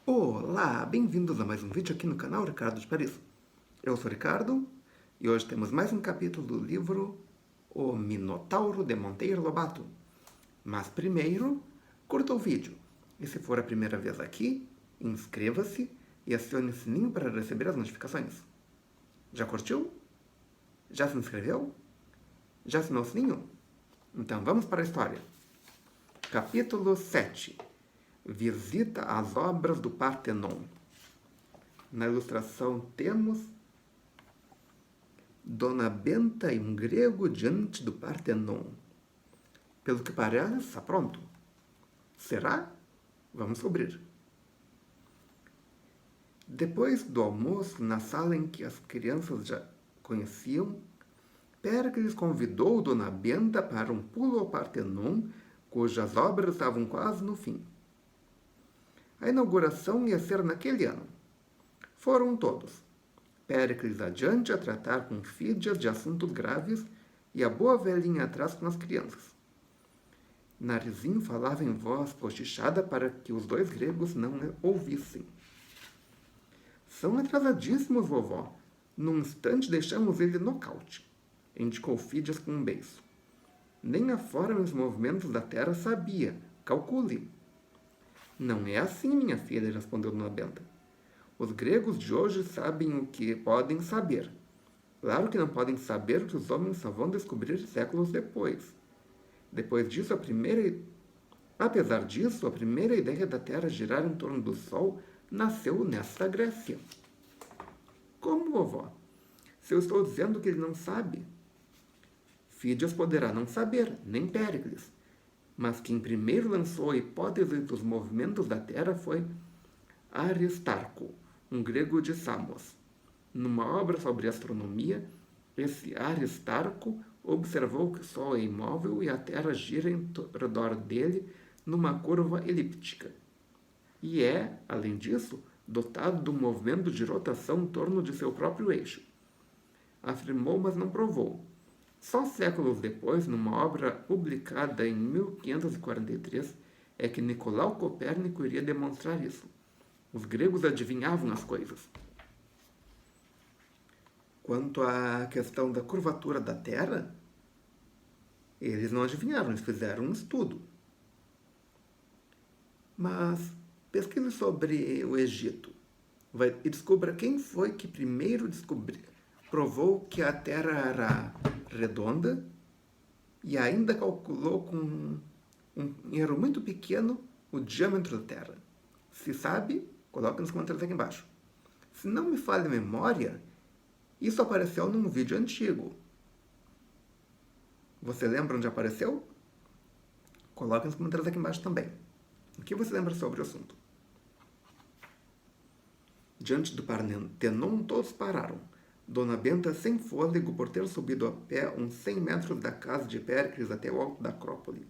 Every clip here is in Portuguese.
Olá, bem-vindos a mais um vídeo aqui no canal Ricardo de Paris. Eu sou o Ricardo e hoje temos mais um capítulo do livro O Minotauro de Monteiro Lobato. Mas primeiro, curta o vídeo. E se for a primeira vez aqui, inscreva-se e acione o sininho para receber as notificações. Já curtiu? Já se inscreveu? Já assinou o sininho? Então vamos para a história. Capítulo 7. Visita às obras do Partenon. Na ilustração temos Dona Benta e um grego diante do Partenon. Pelo que parece, está pronto. Será? Vamos descobrir. Depois do almoço, na sala em que as crianças já conheciam, Péricles convidou Dona Benta para um pulo ao Partenon, cujas obras estavam quase no fim. A inauguração ia ser naquele ano. Foram todos. Péricles adiante a tratar com Fídias de assuntos graves e a boa velhinha atrás com as crianças. Narizinho falava em voz cochichada para que os dois gregos não ouvissem. São atrasadíssimos, vovó. Num instante deixamos ele nocaute, indicou Fídias com um beiço. Nem a forma e os movimentos da terra sabia. Calcule. Não é assim, minha filha, respondeu Dona Benta. Os gregos de hoje sabem o que podem saber. Claro que não podem saber o que os homens só vão descobrir séculos depois. Apesar disso, a primeira ideia da Terra girar em torno do Sol nasceu nesta Grécia. Como, vovó? Se eu estou dizendo que ele não sabe? Fídias poderá não saber, nem Péricles. Mas quem primeiro lançou a hipótese dos movimentos da Terra foi Aristarco, um grego de Samos. Numa obra sobre astronomia, esse Aristarco observou que o Sol é imóvel e a Terra gira em redor dele numa curva elíptica. E é, além disso, dotado de um movimento de rotação em torno de seu próprio eixo. Afirmou, mas não provou. Só séculos depois, numa obra publicada em 1543, é que Nicolau Copérnico iria demonstrar isso. Os gregos adivinhavam as coisas. Quanto à questão da curvatura da Terra, eles não adivinharam, eles fizeram um estudo. Mas pesquise sobre o Egito e descubra quem foi que primeiro provou que a Terra era redonda e ainda calculou com um erro muito pequeno o diâmetro da Terra. Se sabe, coloque nos comentários aqui embaixo. Se não me falha a memória, isso apareceu num vídeo antigo. Você lembra onde apareceu? Coloque nos comentários aqui embaixo também. O que você lembra sobre o assunto? Diante do Partenon, todos pararam. Dona Benta sem fôlego por ter subido a pé uns 100 metros da casa de Péricles até o alto da Acrópole.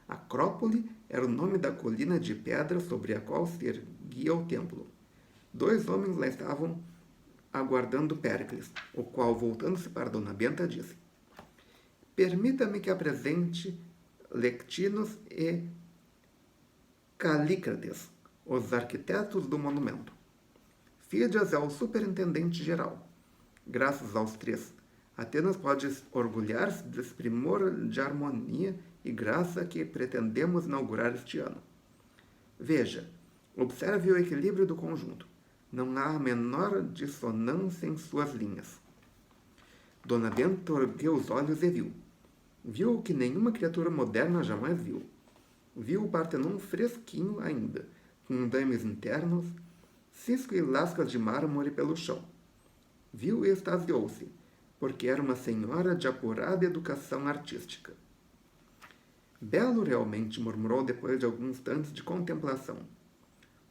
Acrópole era o nome da colina de pedra sobre a qual se erguia o templo. 2 homens lá estavam aguardando Péricles, o qual, voltando-se para Dona Benta, disse: Permita-me que apresente Lectinos e Calícrates, os arquitetos do monumento. Fídias é o superintendente geral. Graças aos 3, Atenas pode orgulhar-se desse primor de harmonia e graça que pretendemos inaugurar este ano. Veja, observe o equilíbrio do conjunto. Não há a menor dissonância em suas linhas. Dona Benta ergueu os olhos e viu. Viu o que nenhuma criatura moderna jamais viu. Viu o Partenon fresquinho ainda, com andames internos, cisco e lascas de mármore pelo chão. Viu e extasiou-se, porque era uma senhora de apurada educação artística. Belo realmente, murmurou depois de alguns instantes de contemplação.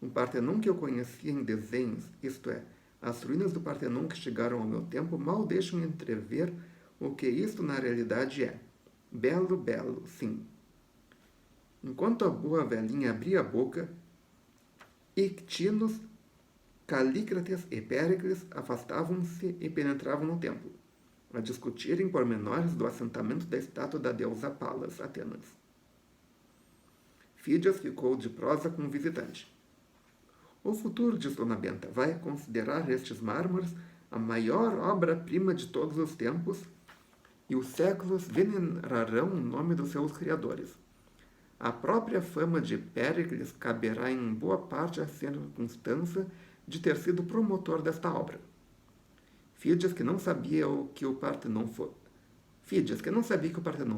Um Partenon que eu conhecia em desenhos, isto é, as ruínas do Partenon que chegaram ao meu tempo mal deixam entrever o que isto na realidade é. Belo, belo, sim. Enquanto a boa velhinha abria a boca, Ictinos, Calícrates e Péricles afastavam-se e penetravam no templo, a discutirem pormenores do assentamento da estátua da deusa Palas, Atenas. Fídias ficou de prosa com o visitante. O futuro, diz Dona Benta, vai considerar estes mármores a maior obra-prima de todos os tempos e os séculos venerarão o nome dos seus criadores. A própria fama de Péricles caberá em boa parte à circunstância de ter sido promotor desta obra. Fídias, que não sabia que o Partenon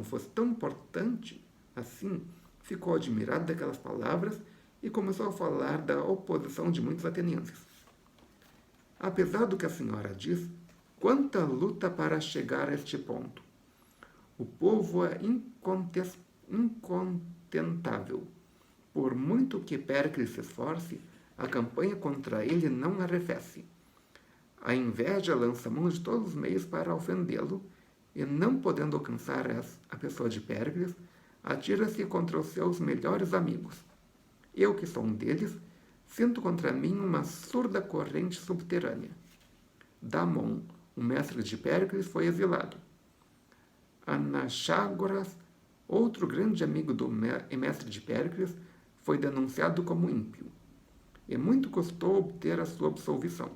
fosse tão importante assim, ficou admirado daquelas palavras e começou a falar da oposição de muitos atenienses. Apesar do que a senhora diz, quanta luta para chegar a este ponto! O povo é incontentável. Por muito que Péricles se esforce, a campanha contra ele não arrefece. A inveja lança mão de todos os meios para ofendê-lo, e não podendo alcançar a pessoa de Péricles, atira-se contra os seus melhores amigos. Eu, que sou um deles, sinto contra mim uma surda corrente subterrânea. Damon, o mestre de Péricles, foi exilado. Anaxágoras, outro grande amigo e mestre de Péricles, foi denunciado como ímpio, e muito custou obter a sua absolvição.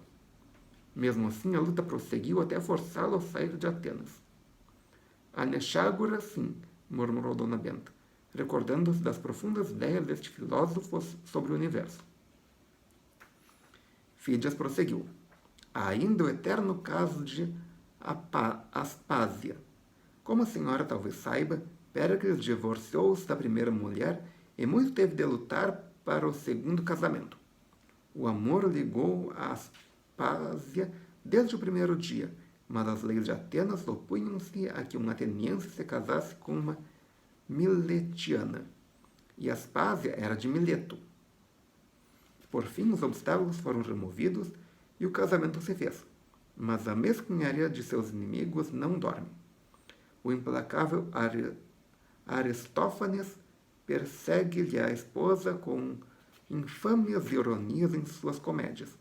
Mesmo assim, a luta prosseguiu até forçá-lo a sair de Atenas. Anaxágoras, sim, murmurou Dona Benta, recordando-se das profundas ideias deste filósofo sobre o universo. Fídias prosseguiu. Há ainda o eterno caso de Aspásia. Como a senhora talvez saiba, Péricles divorciou-se da primeira mulher e muito teve de lutar para o segundo casamento. O amor ligou a Aspásia desde o primeiro dia, mas as leis de Atenas opunham-se a que um ateniense se casasse com uma miletiana, e Aspásia era de Mileto. Por fim, os obstáculos foram removidos e o casamento se fez, mas a mesquinharia de seus inimigos não dorme. O implacável Aristófanes persegue-lhe a esposa com infâmias e ironias em suas comédias.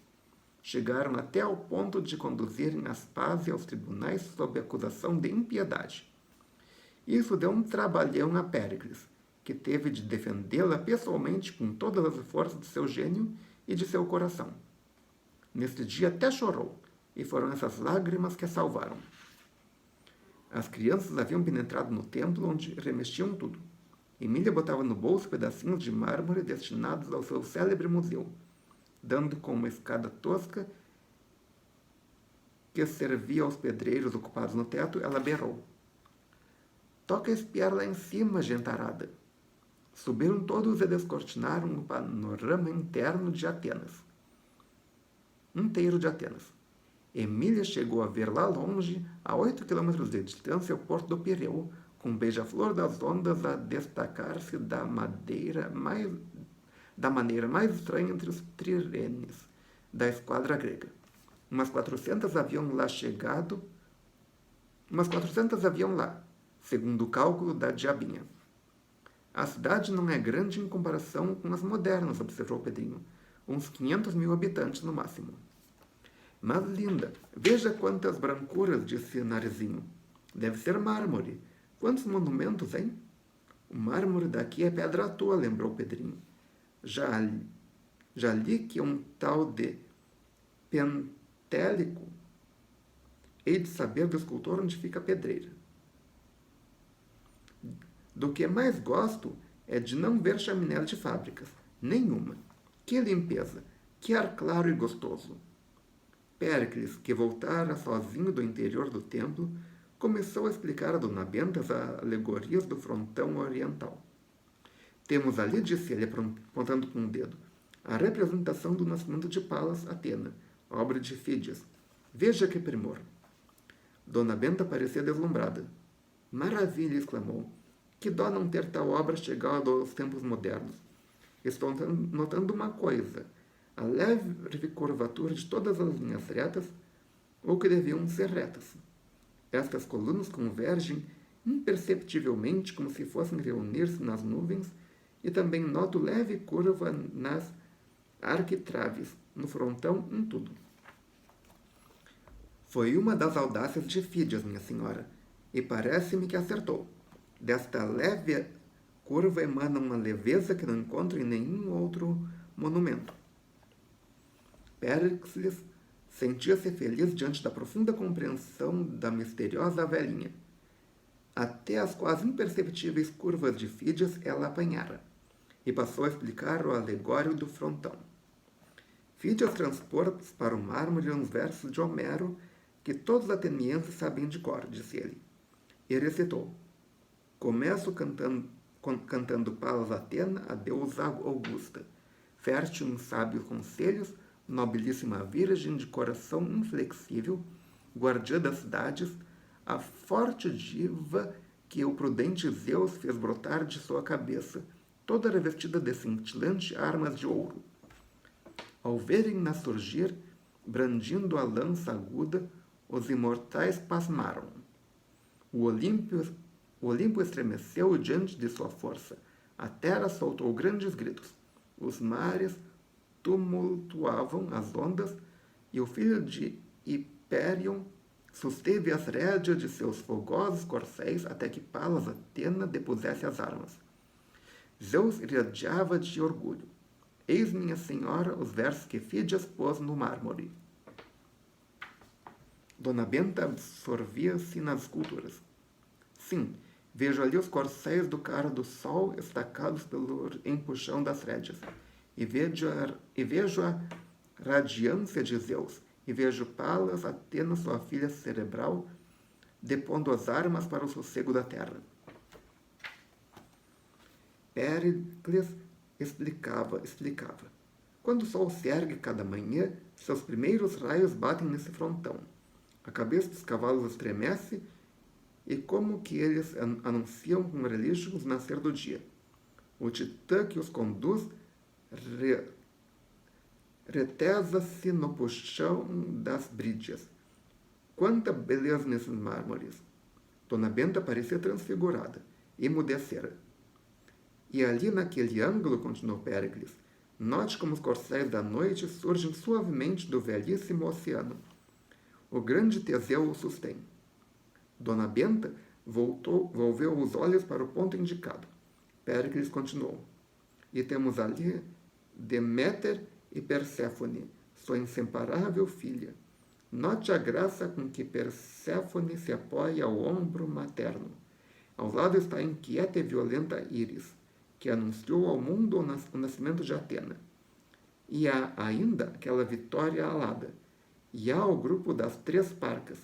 Chegaram até ao ponto de conduzirem Aspásia aos tribunais sob acusação de impiedade. Isso deu um trabalhão a Péricles, que teve de defendê-la pessoalmente com todas as forças de seu gênio e de seu coração. Neste dia até chorou, e foram essas lágrimas que a salvaram. As crianças haviam penetrado no templo, onde remexiam tudo. Emília botava no bolso pedacinhos de mármore destinados ao seu célebre museu, dando com uma escada tosca que servia aos pedreiros ocupados no teto, ela berrou. Toca espiar lá em cima, gentarada. Subiram todos e descortinaram o panorama interno de Atenas. Inteiro de Atenas. Emília chegou a ver lá longe, a 8 quilômetros de distância, o porto do Pireu, com o beija-flor das ondas a destacar-se da maneira mais estranha entre os trirenes da esquadra grega. Umas 400 haviam lá, segundo o cálculo da diabinha. A cidade não é grande em comparação com as modernas, observou Pedrinho. Uns 500 mil habitantes no máximo. Mas linda, veja quantas brancuras, disse Narizinho. Deve ser mármore. Quantos monumentos, hein? O mármore daqui é pedra à toa, lembrou Pedrinho. Já li que um tal de Pentélico hei de saber do escultor onde fica a pedreira. Do que mais gosto é de não ver chaminé de fábricas. Nenhuma. Que limpeza! Que ar claro e gostoso! Péricles, que voltara sozinho do interior do templo, começou a explicar a Dona Benta as alegorias do frontão oriental. Temos ali, disse ele, apontando com o dedo, a representação do nascimento de Palas Atena, obra de Fídias. Veja que primor! Dona Benta parecia deslumbrada. Maravilha! Exclamou. Que dó não ter tal obra chegado aos tempos modernos. Estou notando uma coisa. A leve curvatura de todas as linhas retas, ou que deviam ser retas. Estas colunas convergem imperceptivelmente como se fossem reunir-se nas nuvens, e também noto leve curva nas arquitraves, no frontão, em tudo. Foi uma das audácias de Fídias, minha senhora, e parece-me que acertou. Desta leve curva emana uma leveza que não encontro em nenhum outro monumento. Péricles sentia-se feliz diante da profunda compreensão da misteriosa velhinha. Até as quase imperceptíveis curvas de Fídias ela apanhara, e passou a explicar o alegório do frontão. Fídias transpôs para o mármore uns versos de Homero que todos os atenienses sabiam de cor, disse ele, e recitou: Começo cantando Palas Atena, a deusa augusta, fértil em sábios conselhos, nobilíssima virgem de coração inflexível, guardiã das cidades, a forte diva que o prudente Zeus fez brotar de sua cabeça, toda revestida de cintilantes armas de ouro. Ao verem-na surgir, brandindo a lança aguda, os imortais pasmaram. O Olimpo estremeceu diante de sua força. A terra soltou grandes gritos. Os mares tumultuavam as ondas, e o filho de Hipérion susteve as rédeas de seus fogosos corcéis até que Palas Atena depusesse as armas. Zeus irradiava de orgulho. Eis, minha senhora, os versos que Fídias pôs no mármore. Dona Benta absorvia-se nas esculturas. Sim, vejo ali os corcéis do carro do sol estacados pelo empuxão das rédeas. E vejo a radiância de Zeus. E vejo Palas Atena, sua filha cerebral, depondo as armas para o sossego da terra. Péricles explicava. Quando o sol se ergue cada manhã, seus primeiros raios batem nesse frontão. A cabeça dos cavalos estremece e como que eles anunciam com relíquios o nascer do dia. O titã que os conduz retesa-se no puxão das brídeas. Quanta beleza nesses mármores! Dona Benta parecia transfigurada, emudecera. E ali naquele ângulo, continuou Péricles, note como os corcéis da noite surgem suavemente do velhíssimo oceano. O grande Teseu o sustém. Dona Benta volveu os olhos para o ponto indicado. Péricles continuou. E temos ali Deméter e Perséfone, sua inseparável filha. Note a graça com que Perséfone se apoia ao ombro materno. Ao lado está a inquieta e violenta Íris, que anunciou ao mundo o nascimento de Atena. E há ainda aquela Vitória alada. E há o grupo das 3 parcas,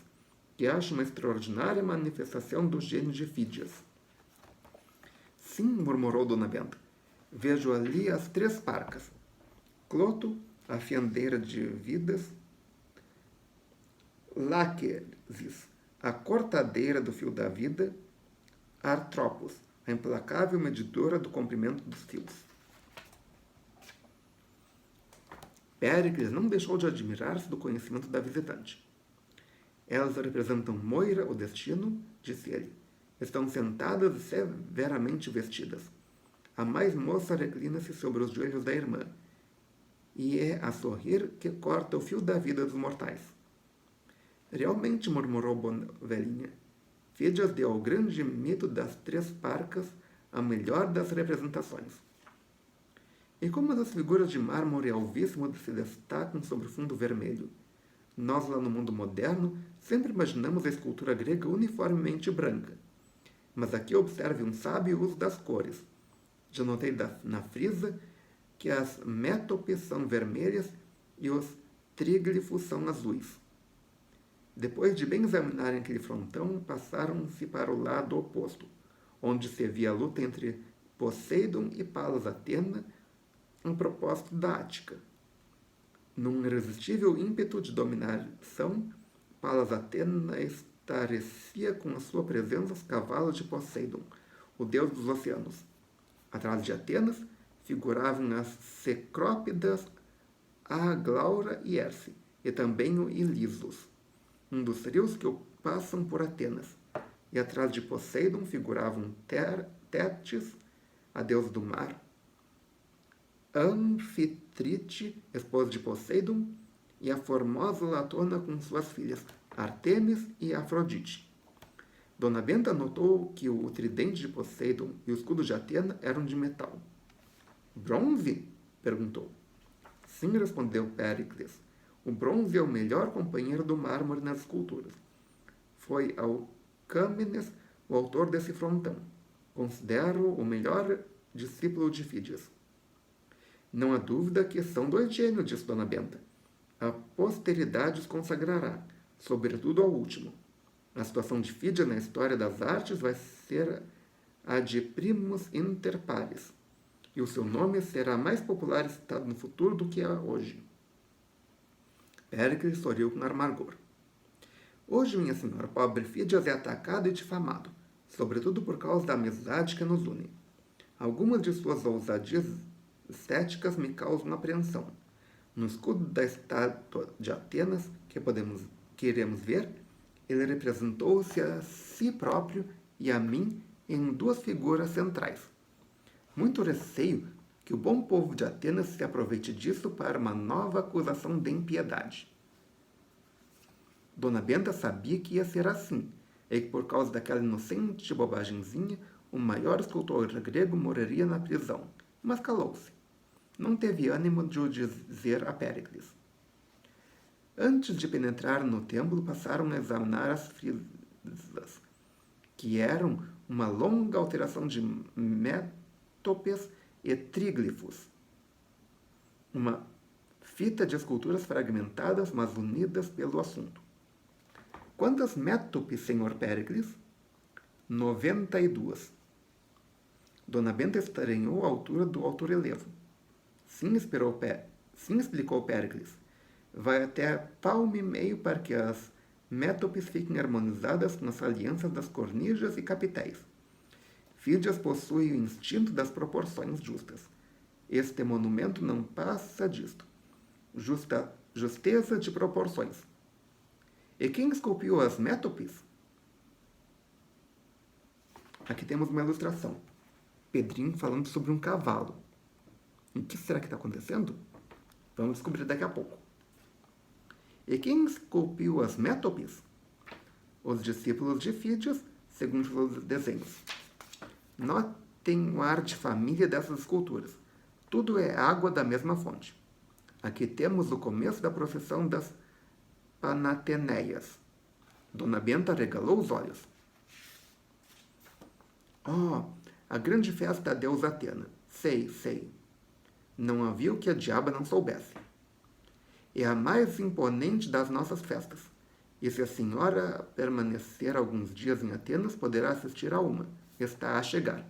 que acha uma extraordinária manifestação do gênio de Fídias. Sim, murmurou Dona Benta. Vejo ali as 3 parcas. Cloto, a fiandeira de vidas. Láquesis, a cortadeira do fio da vida. Artropos, a implacável medidora do comprimento dos fios. Péricles não deixou de admirar-se do conhecimento da visitante. Elas representam Moira, o destino, disse ele. Estão sentadas e severamente vestidas. A mais moça reclina-se sobre os joelhos da irmã, e é a sorrir que corta o fio da vida dos mortais. Realmente, murmurou velhinha, Fídias deu ao grande mito das 3 parcas a melhor das representações. E como as figuras de mármore alvíssimo se destacam sobre o fundo vermelho? Nós, lá no mundo moderno, sempre imaginamos a escultura grega uniformemente branca. Mas aqui observe um sábio uso das cores. Já notei na frisa que as métopes são vermelhas e os tríglifos são azuis. Depois de bem examinarem aquele frontão, passaram-se para o lado oposto, onde se via a luta entre Poseidon e Palas Atena, um propósito da Ática. Num irresistível ímpeto de dominação, Palas Atena estarecia com a sua presença os cavalos de Poseidon, o deus dos oceanos. Atrás de Atenas figuravam as Cecrópidas, a Aglaura e Herse, e também o Ilisos, um dos rios que passam por Atenas. E atrás de Poseidon figuravam Tétis, a deusa do mar, Anfitrite, esposa de Poseidon, e a formosa Latona com suas filhas, Artemis e Afrodite. Dona Benta notou que o tridente de Poseidon e o escudo de Atena eram de metal. Bronze? Perguntou. Sim, respondeu Péricles. O bronze é o melhor companheiro do mármore nas esculturas. Foi Alcâmenes o autor desse frontão. Considero o melhor discípulo de Fídias. Não há dúvida que são dois gênios, disse Dona Benta. A posteridade os consagrará, sobretudo ao último. A situação de Fídia na história das artes vai ser a de primus inter pares, e o seu nome será mais popular citado no futuro do que é hoje. Péricles sorriu com amargor. Hoje, minha senhora, pobre Fídias é atacado e difamado, sobretudo por causa da amizade que nos une. Algumas de suas ousadias estéticas me causam apreensão. No escudo da estátua de Atenas, que iremos ver, ele representou-se a si próprio e a mim em duas figuras centrais. Muito receio que o bom povo de Atenas se aproveite disso para uma nova acusação de impiedade. Dona Benta sabia que ia ser assim, e que por causa daquela inocente bobagemzinha, o maior escultor grego morreria na prisão, mas calou-se. Não teve ânimo de o dizer a Péricles. Antes de penetrar no templo, passaram a examinar as frisas, que eram uma longa alteração de métopes e tríglifos. Uma fita de esculturas fragmentadas, mas unidas pelo assunto. Quantas métopes, senhor Péricles? 92. Dona Benta estranhou a altura do autorrelevo. Sim, explicou Péricles. Vai até palmo e meio para que as métopes fiquem harmonizadas com as alianças das cornijas e capitéis. Fídias possui o instinto das proporções justas. Este monumento não passa disto. Justeza de proporções. E quem esculpiu as métopes? Aqui temos uma ilustração. Pedrinho falando sobre um cavalo. O que será que está acontecendo? Vamos descobrir daqui a pouco. E quem esculpiu as métopes? Os discípulos de Fídias, segundo os desenhos. Notem o ar de família dessas esculturas. Tudo é água da mesma fonte. Aqui temos o começo da procissão das Panateneias. Dona Benta regalou os olhos. Oh, a grande festa da deusa Atena. Sei. Não havia o que a diaba não soubesse. É a mais imponente das nossas festas. E se a senhora permanecer alguns dias em Atenas, poderá assistir a uma. Está a chegar.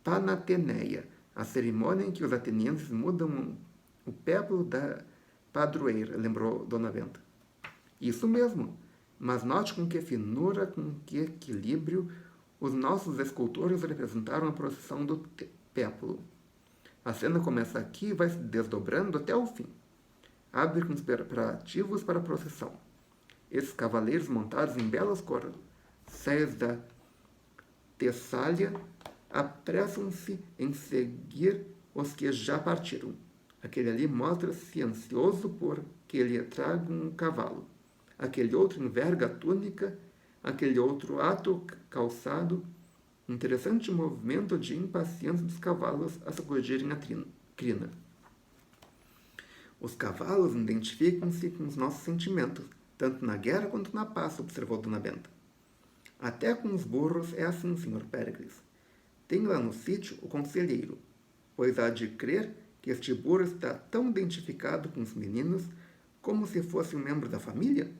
Panateneia, a cerimônia em que os atenienses mudam o péplo da padroeira, lembrou Dona Benta. Isso mesmo, mas note com que finura, com que equilíbrio os nossos escultores representaram a procissão do péplo. A cena começa aqui e vai se desdobrando até o fim. Abre com os preparativos para a procissão. Esses cavaleiros montados em belas corcéis da Tessália apressam-se em seguir os que já partiram. Aquele ali mostra-se ansioso por que lhe tragam um cavalo. Aquele outro enverga a túnica, aquele outro ato calçado. Interessante movimento de impaciência dos cavalos a sacudirem a crina. Os cavalos identificam-se com os nossos sentimentos, tanto na guerra quanto na paz, observou Dona Benta. Até com os burros é assim, Sr. Péricles. Tem lá no sítio o conselheiro, pois há de crer que este burro está tão identificado com os meninos como se fosse um membro da família?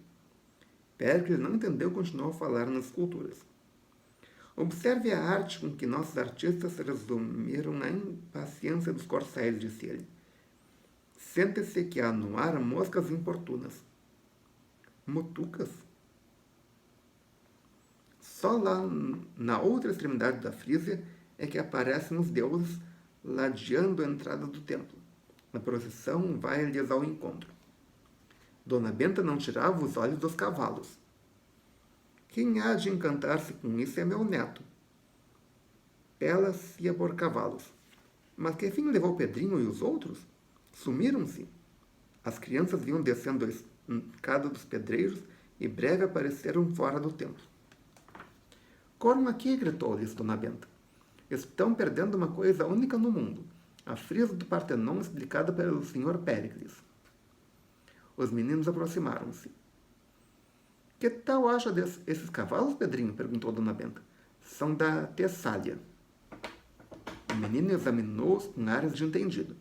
Péricles não entendeu e continuou a falar nas esculturas. Observe a arte com que nossos artistas resumiram na impaciência dos corcéis, disse ele. Sente-se que há no ar moscas importunas. Mutucas? Só lá na outra extremidade da Frísia é que aparecem os deuses ladeando a entrada do templo. A procissão vai-lhes ao encontro. Dona Benta não tirava os olhos dos cavalos. Quem há de encantar-se com isso é meu neto. Pela-se por cavalos. Mas que fim levou Pedrinho e os outros? Sumiram-se. As crianças vinham descendo a escada dos pedreiros e breve apareceram fora do templo. Corram aqui, gritou-lhes Dona Benta. Estão perdendo uma coisa única no mundo. A frisa do Partenon explicada pelo Sr. Péricles. Os meninos aproximaram-se. Que tal acha desses cavalos, Pedrinho? Perguntou Dona Benta. São da Tessália. O menino examinou-os com ares de entendido.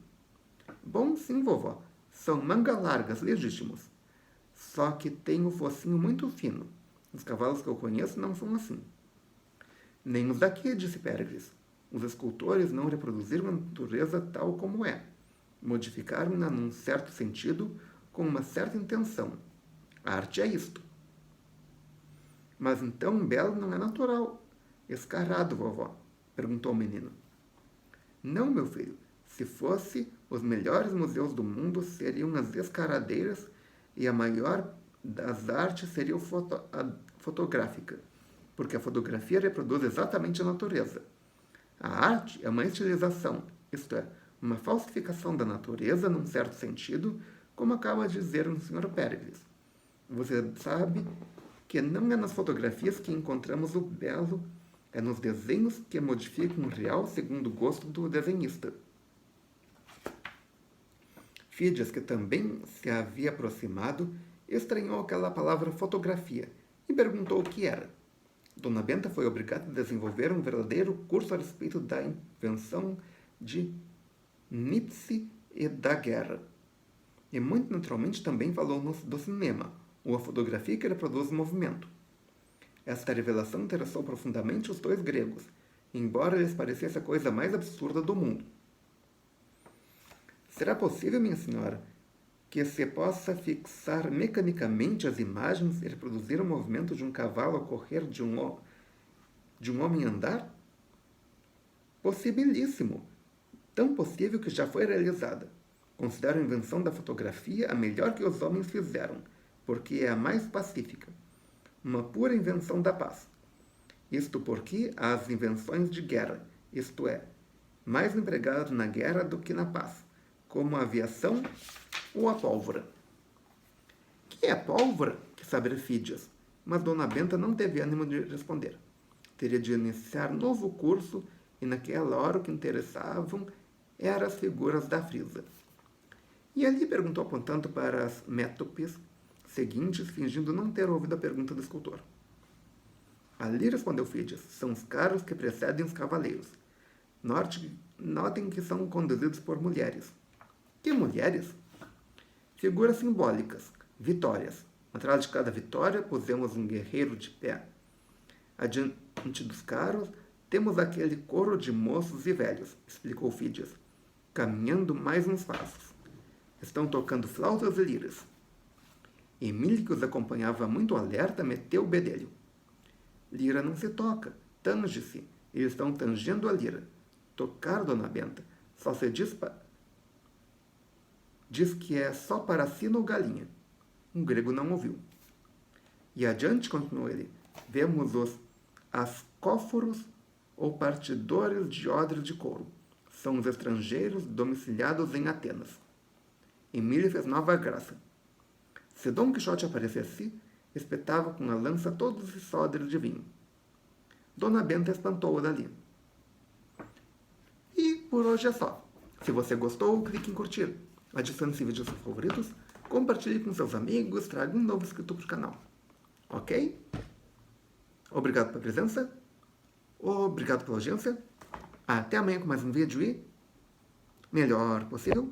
Bom, sim, vovó. São mangas largas, legítimos. Só que tem o focinho muito fino. Os cavalos que eu conheço não são assim. Nem os daqui, disse Péricles. Os escultores não reproduziram a natureza tal como é. Modificaram-na num certo sentido, com uma certa intenção. A arte é isto. Mas então um belo não é natural. Escarrado, vovó? Perguntou o menino. Não, meu filho. Se fosse, os melhores museus do mundo seriam as escaradeiras e a maior das artes seria a fotográfica, porque a fotografia reproduz exatamente a natureza. A arte é uma estilização, isto é, uma falsificação da natureza num certo sentido, como acaba de dizer o Sr. Péricles. Você sabe que não é nas fotografias que encontramos o belo, é nos desenhos que modificam o real segundo o gosto do desenhista. Fídias, que também se havia aproximado, estranhou aquela palavra fotografia e perguntou o que era. Dona Benta foi obrigada a desenvolver um verdadeiro curso a respeito da invenção de Nietzsche e da guerra. E muito naturalmente também falou do cinema, ou a fotografia que reproduz o movimento. Esta revelação interessou profundamente os dois gregos, embora lhes parecesse a coisa mais absurda do mundo. Será possível, minha senhora, que se possa fixar mecanicamente as imagens e reproduzir o movimento de um cavalo ao correr de um homem andar? Possibilíssimo. Tão possível que já foi realizada. Considero a invenção da fotografia a melhor que os homens fizeram, porque é a mais pacífica. Uma pura invenção da paz. Isto porque as invenções de guerra, isto é, mais empregadas na guerra do que na paz, como a aviação ou a pólvora. Que é pólvora? Quis saber Fídias, mas Dona Benta não teve ânimo de responder. Teria de iniciar novo curso e naquela hora o que interessavam eram as figuras da frisa. E ali perguntou apontando para as métopes seguintes, fingindo não ter ouvido a pergunta do escultor. Ali, respondeu Fídias, são os carros que precedem os cavaleiros. Notem que são conduzidos por mulheres. Que mulheres? Figuras simbólicas, vitórias. Atrás de cada vitória pusemos um guerreiro de pé. Adiante dos carros temos aquele coro de moços e velhos, explicou Fídias, caminhando mais uns passos. Estão tocando flautas e liras. Emílio, que os acompanhava muito alerta, meteu o bedelho. Lira não se toca, tange-se. Eles estão tangendo a lira. Tocar, Dona Benta, só se diz que é só para sino ou galinha. Um grego não ouviu. E adiante, continuou ele, vemos os ascóforos ou partidores de odres de couro. São os estrangeiros domiciliados em Atenas. Emílio fez nova graça. Se Dom Quixote aparecesse, espetava com a lança todos os odres de vinho. Dona Benta espantou-o dali. E por hoje é só. Se você gostou, clique em curtir. Adicione esse vídeo aos seus favoritos, compartilhe com seus amigos, traga um novo inscrito para o canal. Ok? Obrigado pela presença. Obrigado pela audiência. Até amanhã com mais um vídeo e melhor possível.